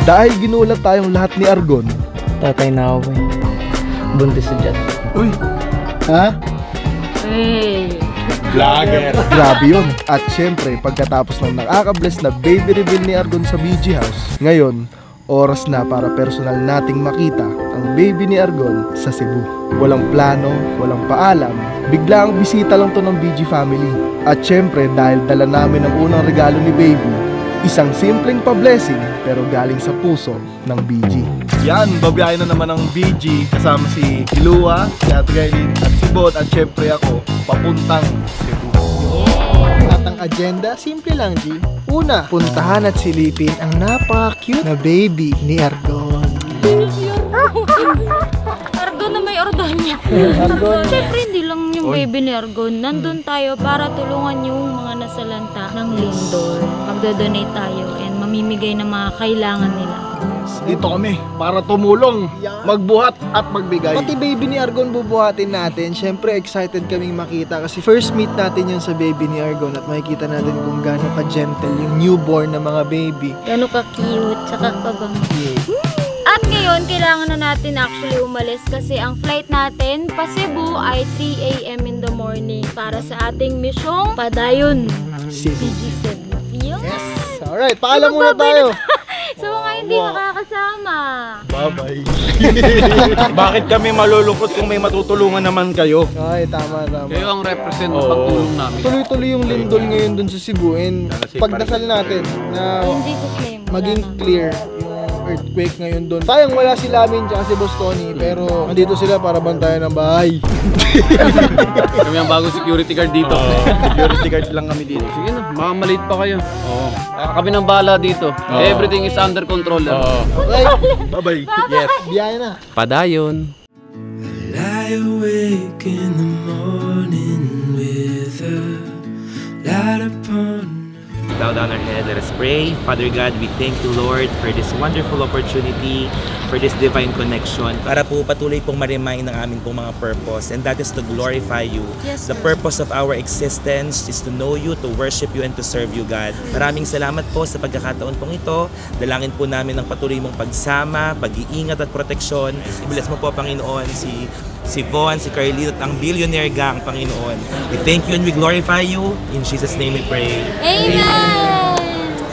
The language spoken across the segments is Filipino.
Dahil ginulat tayong lahat ni Argon. Tatay na ako eh. Buntis sa dyan. Uy! Ha? Hey! Vlogger! Grabe yun. At syempre, pagkatapos ng nakaka-bless na baby reveal ni Argon sa BG House, ngayon, oras na para personal nating makita ang baby ni Argon sa Cebu. Walang plano, walang paalam, bigla ang bisita lang to ng BG family. At syempre, dahil dala namin ang unang regalo ni baby, isang simpleng pa-blessing pero galing sa puso ng BG. Yan, babiyahin na naman ang BG kasama si Kilua, si Ate Gailin at si Bot at syempre ako papuntang Cebu. At ang agenda, simple lang G. Una, puntahan at silipin ang napaka-cute na baby ni Argon. Argon na may ordonya. Siyempre hindi lang yung baby ni Argon. Nandun tayo para tulungan yung mga nasalanta ng lindol. Magdodonate tayo and mamimigay ng mga kailangan nila. Dito kami para tumulong, magbuhat at magbigay. Pati baby ni Argon bubuhatin natin. Siyempre excited kaming makita kasi first meet natin yun sa baby ni Argon at makikita natin kung gaano ka-gentle yung newborn na mga baby. Gano'n ka-cute, tsaka kabango. At ngayon, kailangan na natin actually umalis kasi ang flight natin pa Cebu ay 3 AM in the morning para sa ating misyong padayon. BG7. Yes! Alright, paalam muna tayo. So mga hindi makakasama. Bye-bye. Bakit kami malulungkot kung may matutulungan naman kayo? Ay, tama. Kayo ang represent ng pagtulong namin. Tuloy-tuloy yung lindol ngayon dun sa Cebu and pagdasal natin na maging clear yung earthquake ngayon dun. Sayang wala si Lamin tsaka si Bostoni pero nandito sila para bantayan ng bahay. Kami ang bagong security guard dito. Security guard lang kami dito. Sige na, mamalit pa kayo. Oo. Kami ng bala dito. Everything is under control. Okay, Bye-bye. Yes. biyaya na. Padayon. Lie awake in the morning with a light upon. Bow down our head, let us pray. Father God, we thank you, Lord, for this wonderful opportunity, for this divine connection. Para po patuloy pong ma-remind ng aming pong mga purpose, and that is to glorify you. Yes, the purpose of our existence is to know you, to worship you, and to serve you, God. Maraming salamat po sa pagkakataon pong ito. Dalangin po namin ang patuloy mong pagsama, pag-iingat at proteksyon. I-bless mo po, Panginoon, si Von, si Carlito at ang Billionaire Gang, Panginoon. We thank you and we glorify you. In Jesus' name we pray. Amen!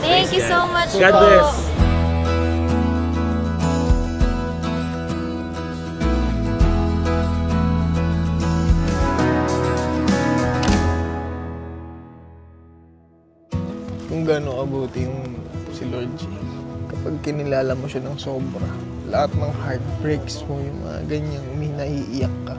Thank you so much God po. bless. Kung gaano kabuti yung si Lord G. Kapag kinilala mo siya ng sobra, lahat ng heartbreaks mo, yung mga ganyang naiiyak ka.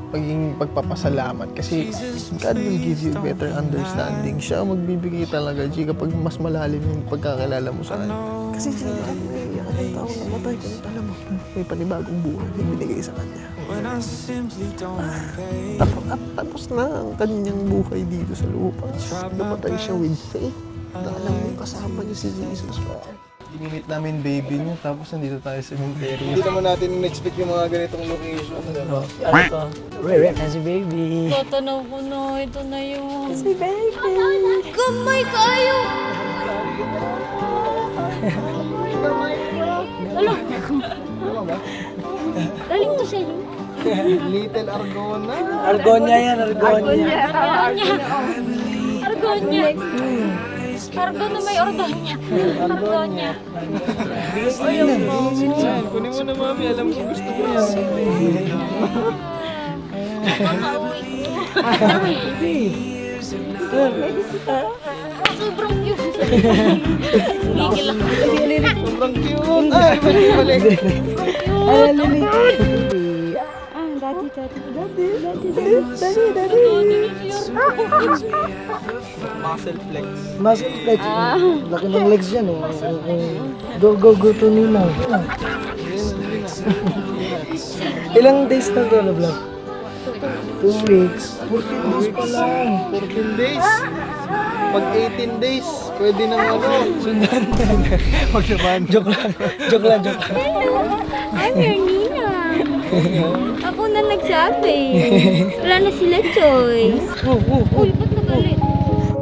Paging pagpapasalamat kasi God will give you better understanding. Siya magbibigay talaga G kapag mas malalim yung pagkakilala mo sa kanya. Kasi siya naiiyak ang tao na matay kung alam mo may panibagong buhay na binigay sa kanya. Tapos na ang kanyang buhay dito sa lupa. Namatay siya with faith na alam mo kasama niya si Jesus. Dinimit namin baby niya tapos nandito tayo sa cemetery. Hindi naman natin in-expect yung mga ganitong location. Diba? Rere na si baby. Tatanaw ko na, ito na yung si baby. Gamay kayo! Ano? Galing to siya yun. Little Argona. Argonia yan, Argonia. Argonia. Argon na may ordonya. Argonya. Kunin mo na mami, alam ko gusto mo yan. Sobrang cute. Gigil ako. Sobrang cute. Ay, balik. Muscle flex. Laki ng legs yan. Go to Nemo. Ilang days na ito, vlog? 2 weeks. 14 days pa lang. 14 days. Pag 18 days, pwede nang sundan. Wag naman. Joke lang. I'm your Nina. Ako na nagsabi. Wala na sila choice. Uy, ba't nagalit?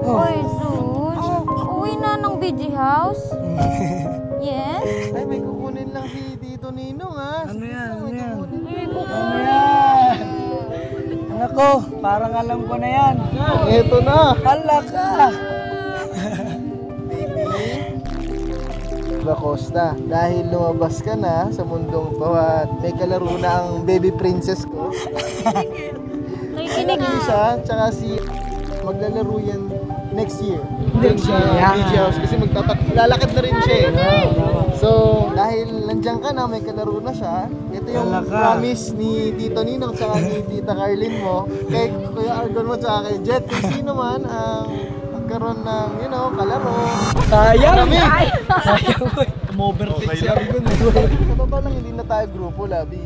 Oy, Zeus. Uwi na ng BG House. Yes? Ay, may kukunin lang si Tito Ninong, ha? Ano yan? Ano yan? May Ano yan? Anak ko, parang alam ko na yan. Eto na. Hala ka! Costa, dahil lumabas ka na sa mundong to at may kalaro na ang baby princess ko. Nakikinig Hindi siya, tsaka si maglalaro yan next year. Next year, Sa yeah. beach house kasi lalakad na rin siya. So, dahil nandiyan ka na, may kalaro na siya. Ito yung Lalaka. promise ni Tito Ninong tsaka ni Tita Carlin mo, kay Kuya Argon mo tsaka kay Jet. Kung sino man ang magkaroon ng, kalaro. Sayang! Umovertake si Argon. Sa totoo lang, hindi na tayo grupo, Labi.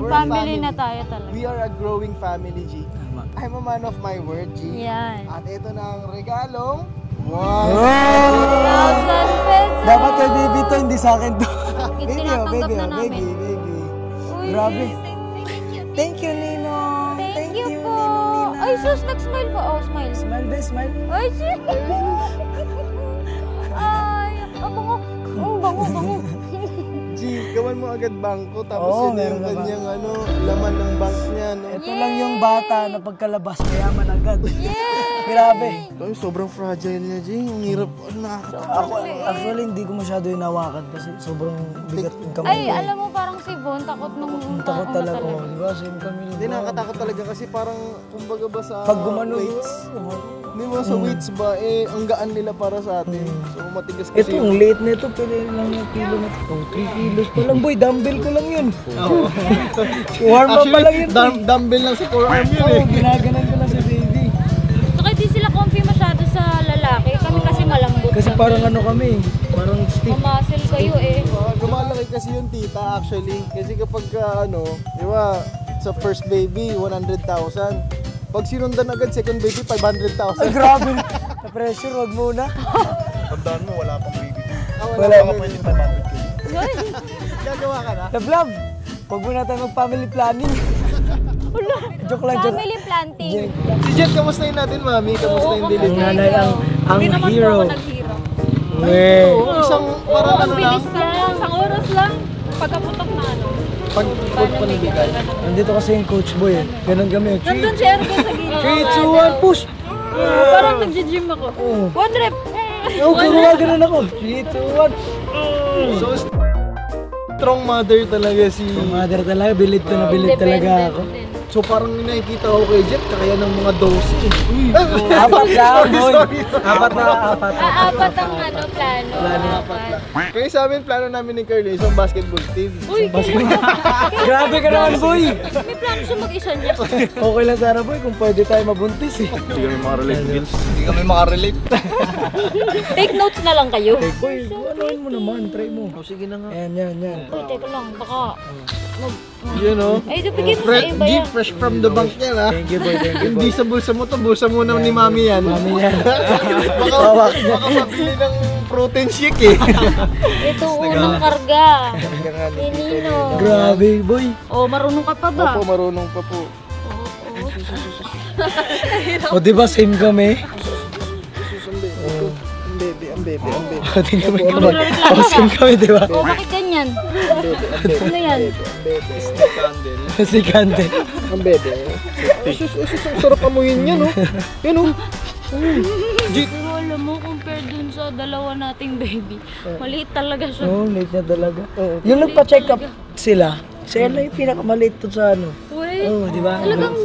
We're a family na tayo talaga. We are a growing family, G. I'm a man of my word, G. Yan. At ito na ang regalong 1,000 1,000 pesos. Dapat kay baby to, hindi sa akin to. Tinatanggap na namin. baby. Uy, Grabe. Thank you, Ninong. Thank you po. Ninong. Ay, sus, nag-smile pa. Oh, smile. Smile, be, smile. Ay, shit. Ay, ang bango. Bango. G, gawan mo agad bangko. Tapos Oo, yun yung meron na ba? kanyang laman ng bank niya. No? Ito lang yung bata na pagkalabas, mayaman agad. Yeah. Grabe. Ay, sobrang fragile niya, G. Ang hirap. Nakakatakot. Ako, actually, hindi ko masyado hinawakan kasi sobrang bigat yung kamay. Ay, alam mo, parang si Von, takot nung Takot talaga. Oh, di ba? Same kami. Hindi, nakakatakot talaga kasi parang, kumbaga ba sa Pag gumano, weights, hindi mo sa weights ba, ang gaan nila para sa atin. So, matigas kasi. ito, ang late na ito, pwede lang yung kilo na ito. 3 kilos pa lang, boy. Dumbbell ko lang yun. Warm up pa lang yun. Dumbbell lang sa forearm yun Oo, ginaganan ko lang sa baby. So, di sila comfy masyado sa lalaki. Kami kasi malambot. Kasi parang ano kami, parang stiff. Mamuscle kayo eh. Lumalaki kasi yung tita actually. Kasi kapag di ba, sa first baby, 100,000. Pag sinundan agad, second baby, 500,000. Ay, grabe. Na-pressure, wag muna. Tandaan mo, wala pang baby. Wala. Baka pwede 500k. Gagawa ka na? Love, wag muna tayo mag-family planning. Joke lang, joke. Family planting. Si Jet, kamustahin natin, mami? Kamusta yung Ang delivery? nanay, ang Hindi naman po hero. ako nag-hero. Weh. Isang, parang Ang bilis lang. Isang oras lang. Pagkaputok na pag-put pa nabigay. Nandito kasi yung coach boy. Ganun kami. Nandun si Ergo sa gilid. 3, 2, 1, push! Parang nag-gym ako. One rep. Okay, ganun ako. 3, 2, 1. So, strong mother talaga si... Mother talaga, bilid to na bilid talaga ako. So, parang nakikita ko kay Jet, kaya ng mga dose eh. Apat na, boy. Apat na. Apat ang plano. Apat. Kaya sa amin, plano namin ni Carly, isang basketball team. Uy, Grabe ka naman, boy. may plano siya mag-isa niya. Okay lang sana, boy, kung pwede tayo mabuntis eh. Hindi kami makarelate, Gils. Hindi kami makarelate. Take notes na lang kayo. Boy, anuin mo naman, try mo. Sige na nga. Yan. Uy, teka lang. Baka Yun o. Ay, bigyan mo sa iba yan. Fresh from the bank yan ha. Thank you, boy, thank you, Hindi sa bulsa mo to, bulsa mo na ni mami yan. Mami yan. Baka mabili ng protein shake eh. Ito unang karga. Ni Nino. Grabe, boy. Oh, marunong ka pa ba? Opo, marunong pa po. O, di ba same kami? Ang baby. Pati naman kami. O, same kami, di ba? Oh, bakit ganyan? Ano yan? Si Kante. Ang baby. Ang sarap amuyin niya no. Yan o. Pero alam mo, compare dun sa dalawa nating baby, maliit talaga siya. Oo, late na talaga. Yung nagpa-check up sila, siya lang yung pinakamaliit to sa ano. Uy, Oo, di ba? talagang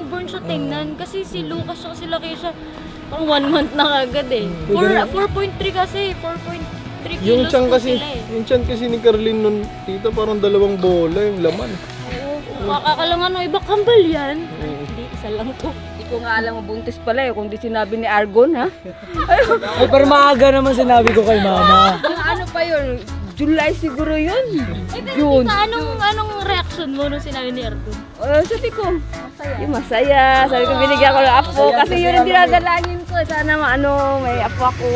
newborn siya tingnan. Kasi si Lucas siya, si Laki siya, parang 1 month na agad eh. 4.3 kasi, 4.3 kilos Yung tiyan po kasi, sila eh. yung tiyan kasi ni Carlin nun, tita, parang 2 bola yung laman. Oo, kakakalangan ng iba, kambal yan. Hindi, isa lang to. Hindi ko nga alam mabuntis pala eh, kung di sinabi ni Argon ha. Ay, pero maaga naman sinabi ko kay mama. Ano pa yun? July siguro yun. Ay, pero June. tita, anong reaction mo nung sinabi ni Erdo? Sabi ko, yung masaya. Sabi ko, binigyan ko ng apo. Kasi yun ang dinadalangin ko. Sana may apo ako.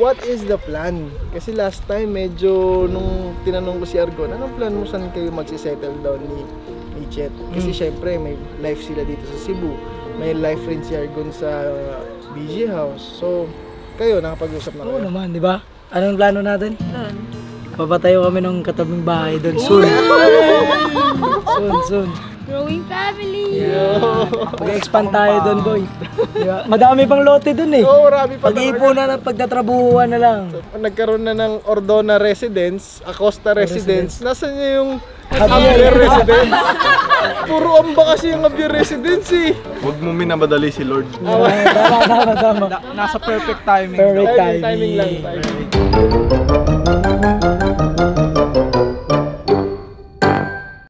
What is the plan? Kasi last time, medyo nung tinanong ko si Argon, anong plan mo saan kayo magsisettle down ni Jet? Kasi syempre, may life sila dito sa Cebu. May life rin si Argon sa BG House. So, kayo, nakapag-usap na Oo kayo? naman, di ba? Anong plano natin? Doon. Papatayo kami ng katabing bahay doon. Soon. Soon. Growing family! Mag-expand tayo doon, boy. Diba? Madami pang lote doon eh. Oo, marami pa. Pag-iipunan at pagtatrabuhuan na lang. Nagkaroon na ng Ordona Residence, Acosta Residence. Nasaan niya yung Javier Residence? Puro amba kasi yung Javier Residence eh. Huwag mo minamadali si Lord. Tama. Nasa perfect timing. Perfect timing. Timing lang.